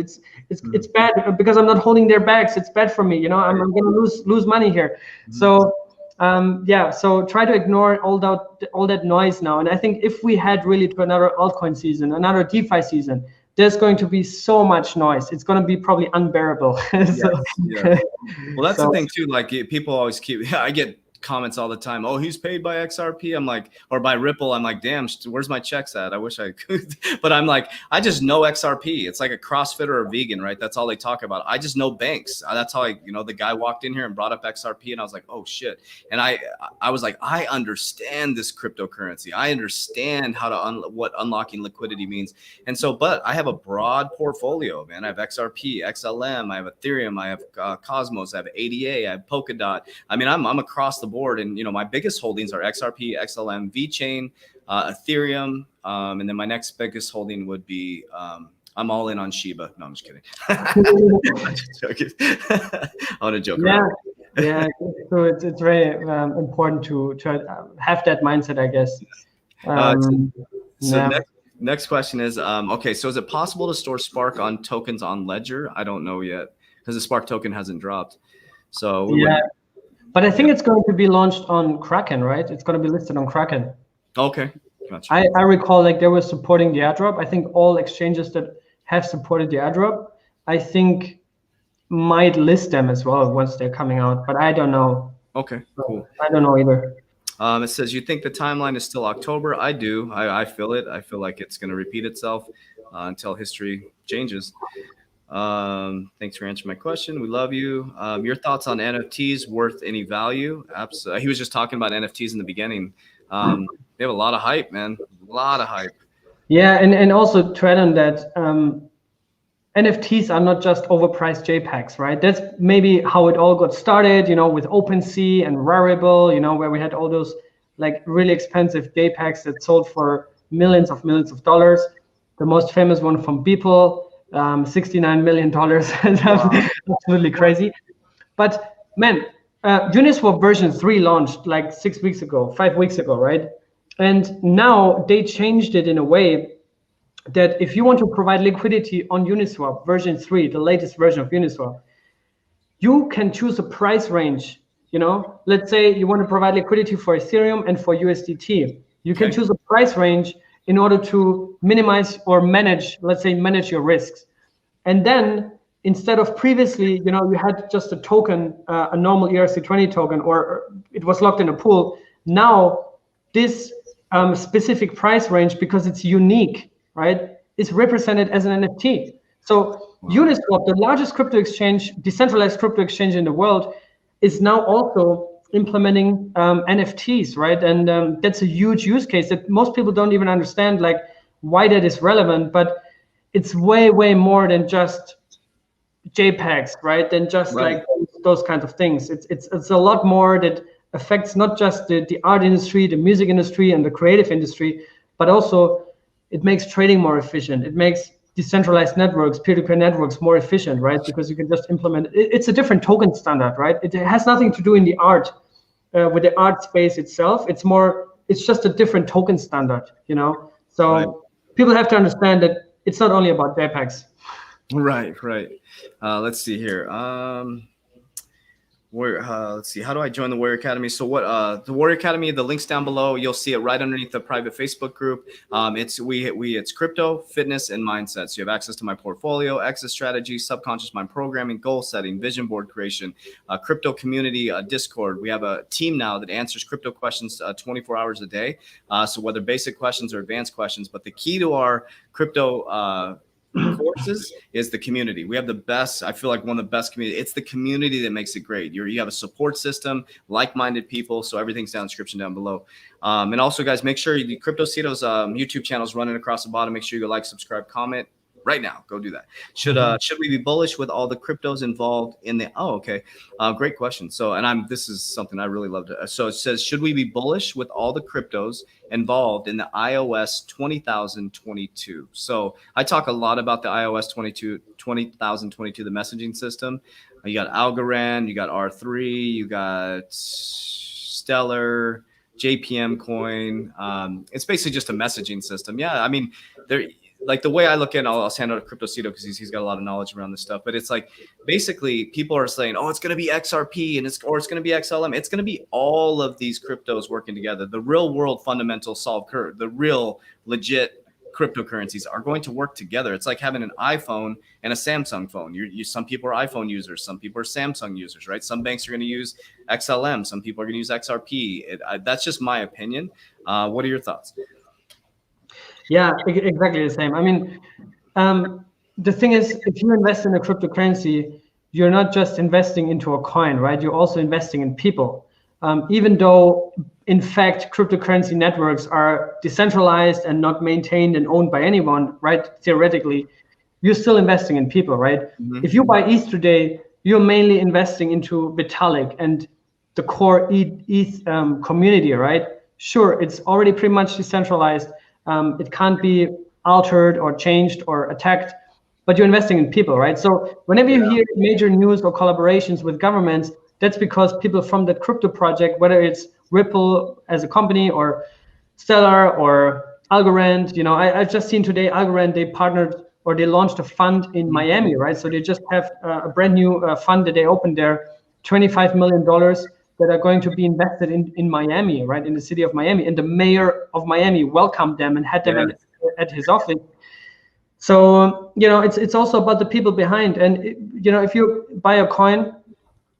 It's bad because I'm not holding their bags. It's bad for me. I'm going to lose money here. So so try to ignore all that noise now. And I think if we head really to another altcoin season, another DeFi season, there's going to be so much noise. It's going to be probably unbearable. Well, that's the thing too. Like, people always I get comments all the time. Oh, he's paid by XRP. I'm like, or by Ripple. I'm like, damn, where's my checks at? I wish I could. But I'm like, I just know XRP. It's like a CrossFitter or a vegan, right? That's all they talk about. I just know banks. That's how the guy walked in here and brought up XRP, and I was like, oh shit. And I was like, I understand this cryptocurrency. I understand how to what unlocking liquidity means. And so, but I have a broad portfolio, man. I have XRP, XLM, I have Ethereum, I have Cosmos, I have ADA, I have Polkadot. I mean, I'm across the board, and my biggest holdings are XRP, XLM, VeChain, Ethereum, and then my next biggest holding would be I'm all in on Shiba. No, I'm just kidding. I'm just joking. I want to joke around. Yeah. So it's very important to have that mindset, I guess. Next question is, okay, so is it possible to store Spark on tokens on Ledger? I don't know yet because the Spark token hasn't dropped. So but I think it's going to be launched on Kraken, right? It's going to be listed on Kraken. Okay, gotcha. I recall like they were supporting the airdrop. I think all exchanges that have supported the airdrop, I think might list them as well once they're coming out, but I don't know. Okay, cool. I don't know either. It says, you think the timeline is still October? I do. I feel it. I feel like it's going to repeat itself until history changes. Thanks for answering my question. We love you. Your thoughts on NFTs worth any value? Absolutely. He was just talking about NFTs in the beginning. They have a lot of hype, man. A lot of hype. Yeah, and also to add on that, NFTs are not just overpriced JPEGs, right? That's maybe how it all got started, with OpenSea and Rarible, where we had all those like really expensive JPEGs that sold for millions of dollars. The most famous one from Beeple, $69 million. Wow. Absolutely crazy. But man, Uniswap version 3 launched like 5 weeks ago, right? And now they changed it in a way that if you want to provide liquidity on Uniswap version 3, the latest version of Uniswap, you can choose a price range. Let's say you want to provide liquidity for Ethereum and for USDT. You can choose a price range in order to minimize or manage your risks. And then instead of previously, you had just a token, a normal ERC20 token, or it was locked in a pool. Now this specific price range, because it's unique, right, is represented as an NFT. So Uniswap, the largest decentralized crypto exchange in the world, is now also implementing NFTs, right? And that's a huge use case that most people don't even understand, like why that is relevant. But it's way, way more than just JPEGs, right? Than just like those kinds of things. It's a lot more that affects not just the art industry, the music industry, and the creative industry, but also it makes trading more efficient. It makes decentralized networks, peer-to-peer networks more efficient, right? Because you can just implement it. It's a different token standard, right? It has nothing to do in the art, with the art space itself. It's just a different token standard, So people have to understand that it's not only about JPEGs. Right. Let's see here. Let's see. How do I join the Warrior Academy? So the Warrior Academy, the link's down below. You'll see it right underneath the private Facebook group. It's crypto, fitness, and mindset. So you have access to my portfolio, exit strategy, subconscious mind programming, goal setting, vision board creation, crypto community, Discord. We have a team now that answers crypto questions 24 hours a day. So whether basic questions or advanced questions, but the key to our crypto courses is the community. We have the best, I feel like one of the best community. It's the community that makes it great. You have a support system, like-minded people. So everything's down in the description down below. And also guys, make sure the Cryptocito's YouTube channel is running across the bottom. Make sure you go like, subscribe, comment right now. Go do that. Should we be bullish with all the cryptos involved in the, great question. So, and this is something I really love to, so it says, should we be bullish with all the cryptos involved in the iOS 20,022? So I talk a lot about the iOS 20,022, the messaging system. You got Algorand, you got R3, you got Stellar, JPM coin. It's basically just a messaging system. Yeah, I mean, like the way I look at it, I'll hand out to Cryptocito because he's got a lot of knowledge around this stuff. But it's like basically people are saying, oh, it's going to be XRP and it's going to be XLM. It's going to be all of these cryptos working together. The real world fundamentals solve curve. The real legit cryptocurrencies are going to work together. It's like having an iPhone and a Samsung phone. Some people are iPhone users, some people are Samsung users, right? Some banks are going to use XLM, some people are going to use XRP. That's just my opinion. What are your thoughts? Yeah, exactly the same. I mean, the thing is, if you invest in a cryptocurrency, you're not just investing into a coin, right? You're also investing in people. Even though, in fact, cryptocurrency networks are decentralized and not maintained and owned by anyone, right? Theoretically, you're still investing in people, right? Mm-hmm. If you buy ETH today, you're mainly investing into Vitalik and the core ETH community, right? Sure, it's already pretty much decentralized. It can't be altered or changed or attacked, but you're investing in people, right? So whenever you hear major news or collaborations with governments, that's because people from the crypto project, whether it's Ripple as a company or Stellar or Algorand, you know, I've just seen today Algorand, they partnered or they launched a fund in Miami, right? So they just have a brand new fund that they opened there, $25 million that are going to be invested in Miami, right? In the city of Miami. And the mayor of Miami welcomed them and had them at his office. So, you know, it's also about the people behind. And, you know, if you buy a coin,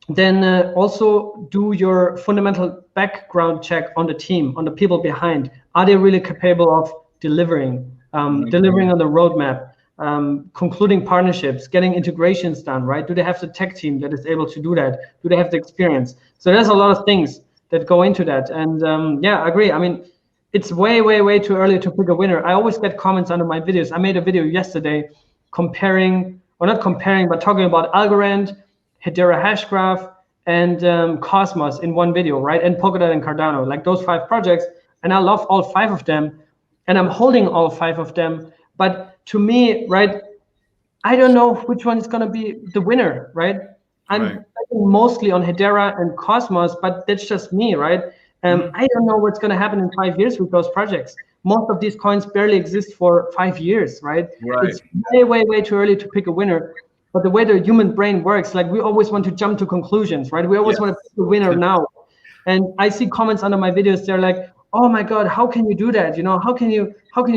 then also do your fundamental background check on the team, on the people behind. Are they really capable of delivering on the roadmap, concluding partnerships, getting integrations done, right? Do they have the tech team that is able to do that? Do they have the experience? So there's a lot of things that go into that. And yeah, I agree. I mean, it's way, way, way too early to pick a winner. I always get comments under my videos. I made a video yesterday comparing, or not comparing, but talking about Algorand, Hedera Hashgraph, and Cosmos in one video, right? And Polkadot and Cardano, like those 5 projects. And I love all 5 of them. And I'm holding all 5 of them. But to me, right, I don't know which one is going to be the winner, right? I'm betting mostly on Hedera and Cosmos, but that's just me, right? I don't know what's going to happen in 5 years with those projects. Most of these coins barely exist for 5 years, right? It's way, way, way too early to pick a winner. But the way the human brain works, like we always want to jump to conclusions, right? We always want to pick the winner now. And I see comments under my videos, they're like, oh my God, how can you do that? You know, how can you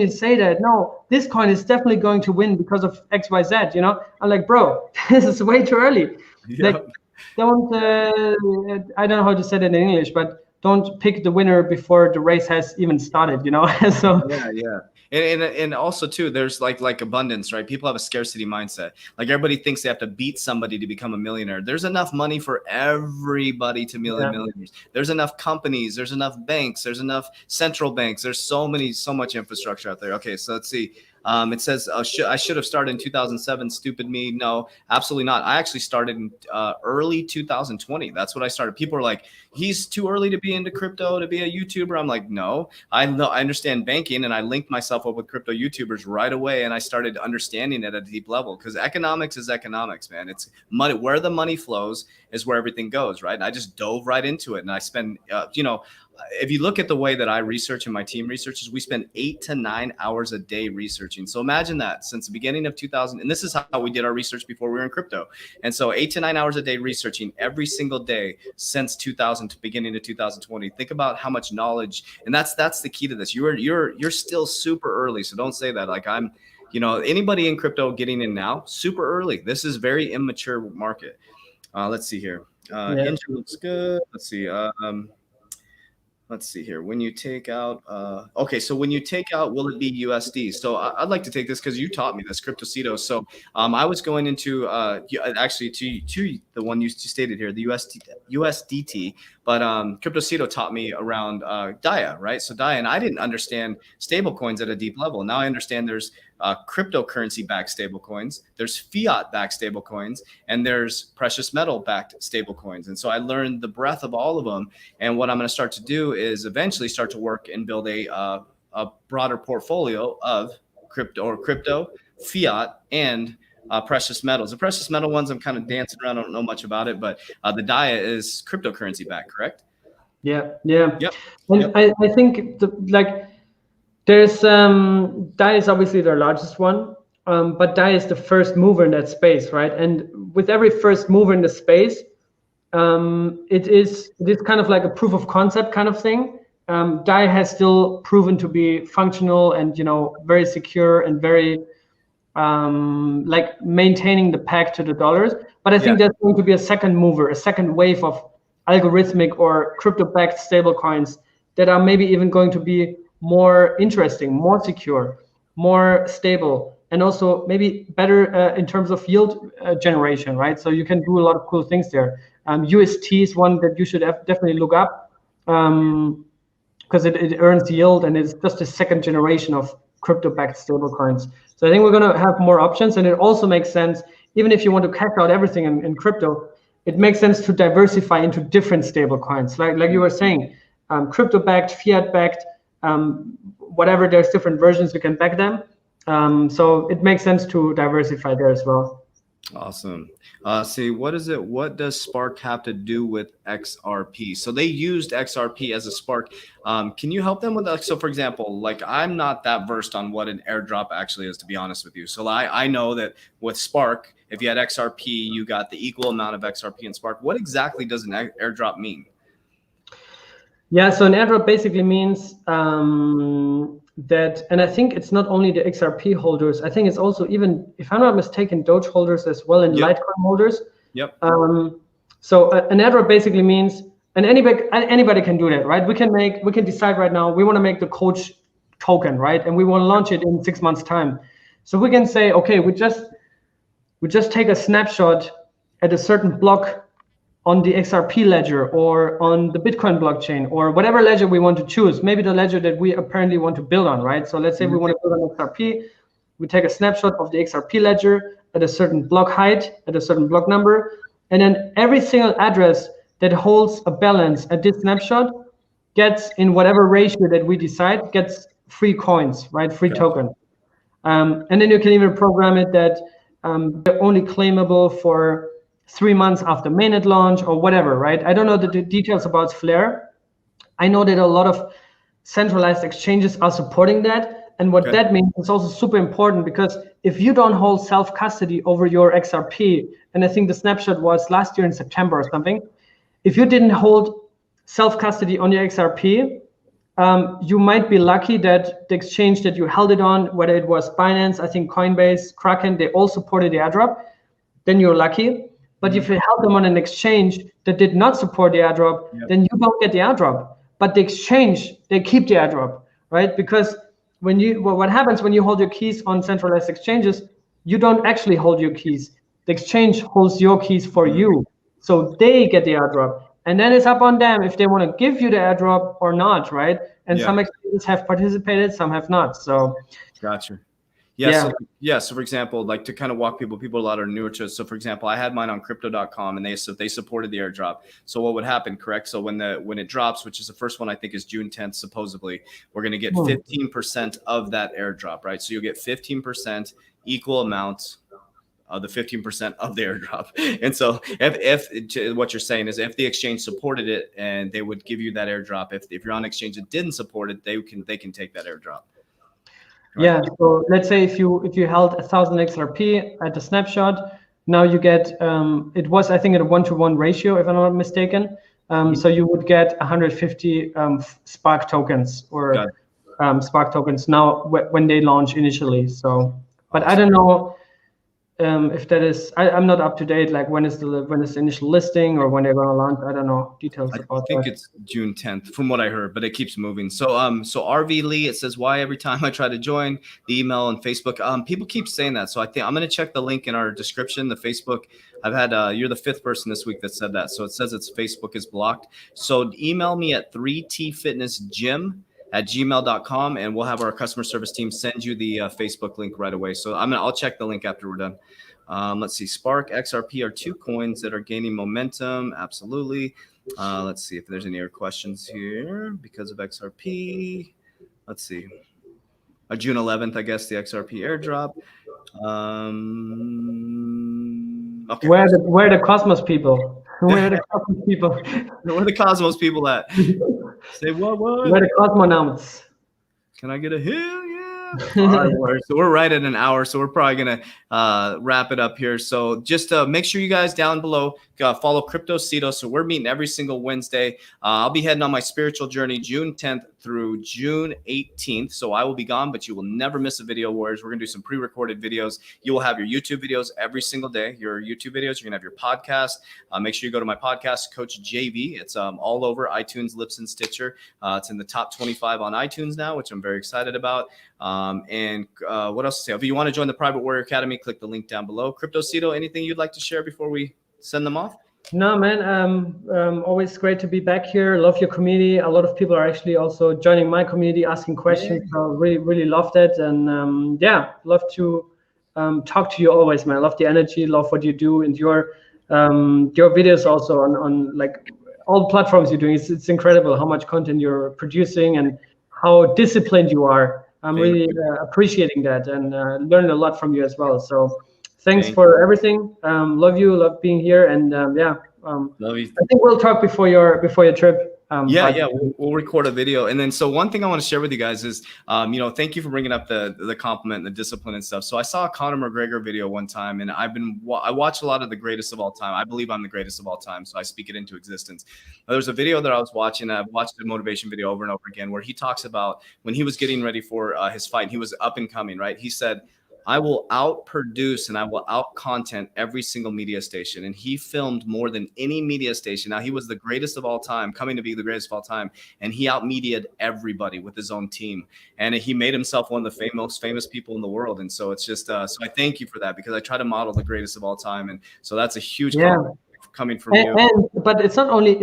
say that? No, this coin is definitely going to win because of XYZ, you know? I'm like, bro, this is way too early. Like, don't, I don't know how to say that in English, but don't pick the winner before the race has even started, you know? So And also too, there's like abundance, right? People have a scarcity mindset. Like everybody thinks they have to beat somebody to become a millionaire. There's enough money for everybody to be millionaires. There's enough companies, there's enough banks, there's enough central banks. There's so much infrastructure out there. Okay, so let's see. It says I should have started in 2007. Stupid me. No, absolutely not. I actually started in early 2020. That's what I started. People are like, he's too early to be into crypto, to be a YouTuber. I'm like, no, I understand banking, and I linked myself up with crypto YouTubers right away, and I started understanding it at a deep level because economics is economics, man. It's money. Where the money flows is where everything goes, right? And I just dove right into it, and I spend, if you look at the way that I research and my team researches, we spend 8 to 9 hours a day researching. So imagine that since the beginning of 2000, and this is how we did our research before we were in crypto. And so 8 to 9 hours a day researching every single day since 2000 to beginning of 2020. Think about how much knowledge, and that's the key to this. You're still super early. So don't say that like I'm, anybody in crypto getting in now, super early. This is very immature market. Let's see here. Engine looks good. Let's see. Let's see here. When you take out, okay, so when you take out, will it be USD? So I'd like to take this because you taught me this, Cryptocito. So I was going into actually to the one you stated here, the USDT, but Cryptocito taught me around DAIA, right? So DAIA, and I didn't understand stablecoins at a deep level. Now I understand there's cryptocurrency-backed stablecoins, there's fiat-backed stablecoins, and there's precious metal-backed stablecoins. And so I learned the breadth of all of them. And what I'm going to start to do is eventually start to work and build a broader portfolio of crypto, fiat, and precious metals. The precious metal ones, I'm kind of dancing around. I don't know much about it, but the DAIA is cryptocurrency-backed, correct? Yeah. And I think there's DAI is obviously their largest one, but DAI is the first mover in that space, right? And with every first mover in the space, it is kind of like a proof of concept kind of thing. DAI has still proven to be functional and very secure and very like maintaining the peg to the dollars. But I think there's going to be a second mover, a second wave of algorithmic or crypto-backed stablecoins that are maybe even going to be more interesting, more secure, more stable, and also maybe better in terms of yield generation, right? So you can do a lot of cool things there. UST is one that you should definitely look up because it earns yield and it's just a second generation of crypto-backed stablecoins. So I think we're going to have more options, and it also makes sense, even if you want to cash out everything in crypto, it makes sense to diversify into different stablecoins, like you were saying, crypto-backed, fiat-backed, whatever. There's different versions you can back them. So it makes sense to diversify there as well. Awesome. See, what does Spark have to do with XRP? So they used XRP as a Spark. Can you help them with that? So for example, like I'm not that versed on what an airdrop actually is, to be honest with you. So I know that with Spark, if you had XRP, you got the equal amount of XRP and Spark. What exactly does an airdrop mean? Yeah, so an airdrop basically means that, and I think it's not only the XRP holders, I think it's also, even if I'm not mistaken, Doge holders as well, and Litecoin holders. Yep. So an airdrop basically means, and anybody can do that, right? We can decide right now we want to make the Coach token, right? And we want to launch it in 6 months' time. So we can say, okay, we just take a snapshot at a certain block on the XRP ledger or on the Bitcoin blockchain or whatever ledger we want to choose, maybe the ledger that we apparently want to build on, right? So let's say we want to build on XRP, we take a snapshot of the XRP ledger at a certain block height, at a certain block number, and then every single address that holds a balance at this snapshot gets, in whatever ratio that we decide, gets free coins, right? Free token. And then you can even program it that they're only claimable for 3 months after mainnet launch or whatever, right? I don't know the details about Flare. I know that a lot of centralized exchanges are supporting that. And what that means is also super important, because if you don't hold self-custody over your XRP, and I think the snapshot was last year in September or something, if you didn't hold self-custody on your XRP, you might be lucky that the exchange that you held it on, whether it was Binance, I think Coinbase, Kraken, they all supported the airdrop, then you're lucky. But if you held them on an exchange that did not support the airdrop, then you don't get the airdrop. But the exchange, they keep the airdrop, right? Because what happens when you hold your keys on centralized exchanges, you don't actually hold your keys. The exchange holds your keys for you. So they get the airdrop. And then it's up on them if they want to give you the airdrop or not, right? And some exchanges have participated, some have not. So gotcha. So for example, like to kind of walk people a lot are newer to it. So for example, I had mine on crypto.com and they supported the airdrop. So what would happen, correct? So when it drops, which is the first one, I think is June 10th, supposedly, we're going to get 15% of that airdrop, right? So you'll get 15% equal amounts of the 15% of the airdrop. And so if what you're saying is if the exchange supported it and they would give you that airdrop, if you're on exchange that didn't support it, they can take that airdrop. Right. Yeah, so let's say if you held 1,000 XRP at the snapshot, now you get it was, I think, at a 1-to-1 ratio, if I'm not mistaken. So you would get 150 Spark tokens or Spark tokens now when they launch initially. So, but I don't know if that is, I'm not up to date. Like when is the initial listing or when they're going to launch? I don't know details about that. I think it's June 10th from what I heard, but it keeps moving. So RV Lee, it says, why every time I try to join the email and Facebook, people keep saying that. So I think I'm going to check the link in our description, the Facebook. I've had, you're the 5th person this week that said that. So it says it's Facebook is blocked. So email me at 3tfitnessgym@gmail.com and we'll have our customer service team send you the Facebook link right away. So I'll check the link after we're done. Let's see. Spark, XRP are 2 coins that are gaining momentum. Absolutely. Let's see if there's any other questions here because of XRP. Let's see. June 11th, I guess, the XRP airdrop. Okay. Where the Cosmos people? Where the Cosmos people? Where the Cosmos people at? Say what? Where the cosmonauts? Can I get a hell yeah? All right, so we're right at an hour, so we're probably gonna wrap it up here. So just make sure you guys down below follow Cryptocito. So we're meeting every single Wednesday. I'll be heading on my spiritual journey June 10th through June 18th. So I will be gone, but you will never miss a video, Warriors. We're gonna do some pre-recorded videos. You will have your YouTube videos every single day. Your YouTube videos. You're gonna have your podcast. Make sure you go to my podcast, Coach JV. It's all over iTunes, Libsyn, Stitcher. It's in the top 25 on iTunes now, which I'm very excited about. What else to say? If you want to join the Private Warrior Academy, click the link down below. Cryptocito, anything you'd like to share before we send them off? No, man. Always great to be back here. Love your community. A lot of people are actually also joining my community, asking questions. Yeah. So really, really love that. And yeah, love to talk to you always, man. Love the energy. Love what you do, and your videos also on like all platforms you're doing. It's incredible how much content you're producing and how disciplined you are. I'm really appreciating that and learning a lot from you as well. So thanks for everything. Love you, love being here, and yeah. Love you. I think we'll talk before your trip. We'll record a video. And then, so one thing I want to share with you guys is, thank you for bringing up the compliment and the discipline and stuff. So I saw a Conor McGregor video one time, and I watch a lot of the greatest of all time. I believe I'm the greatest of all time, so I speak it into existence. There's a video that I was watching. I've watched the motivation video over and over again, where he talks about when he was getting ready for his fight. He was up and coming, right? He said, I will outproduce and I will out content every single media station. And he filmed more than any media station. Now, he was the greatest of all time, coming to be the greatest of all time. And he out-mediaed everybody with his own team. And he made himself one of the most famous people in the world. And so it's just, so I thank you for that, because I try to model the greatest of all time. And so that's a huge compliment coming from you. But it's not only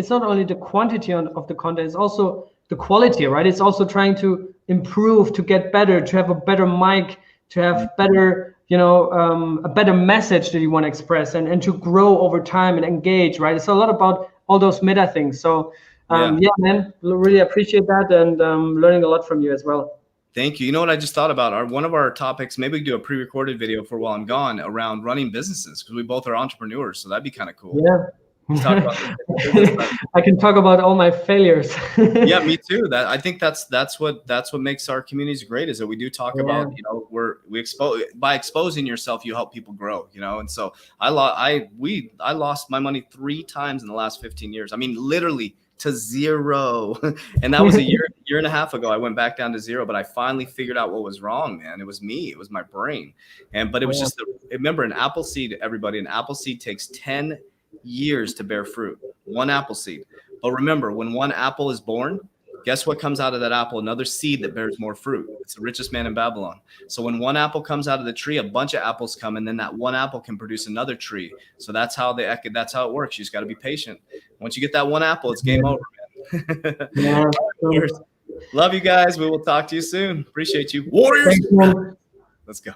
the quantity of the content, it's also the quality, right? It's also trying to improve, to get better, to have a better mic, to have better, a better message that you want to express, and to grow over time and engage, right? It's a lot about all those meta things. So yeah, man, really appreciate that, and learning a lot from you as well. Thank you. You know what I just thought about? One of our topics, maybe we do a pre-recorded video for while I'm gone around running businesses, because we both are entrepreneurs. So that'd be kind of cool. Yeah. I can talk about all my failures. Yeah, me too. I think that's what makes our communities great, is that we do talk about, by exposing yourself, you help people grow, and so I lost my money 3 times in the last 15 years. I mean, literally to zero. And that was a year and a half ago. I went back down to zero, but I finally figured out what was wrong, man. It was me. It was my brain. But it was just, remember, an apple seed, everybody, an apple seed takes 10 years to bear fruit. 1 apple seed. But remember, when 1 apple is born, guess what comes out of that apple? Another seed that bears more fruit. It's the richest man in Babylon. So when 1 apple comes out of the tree, a bunch of apples come, and then that 1 apple can produce another tree. So that's how it works. You just got to be patient. Once you get that 1 apple, it's game over, man. Love you guys. We will talk to you soon. Appreciate you. Warriors. Let's go.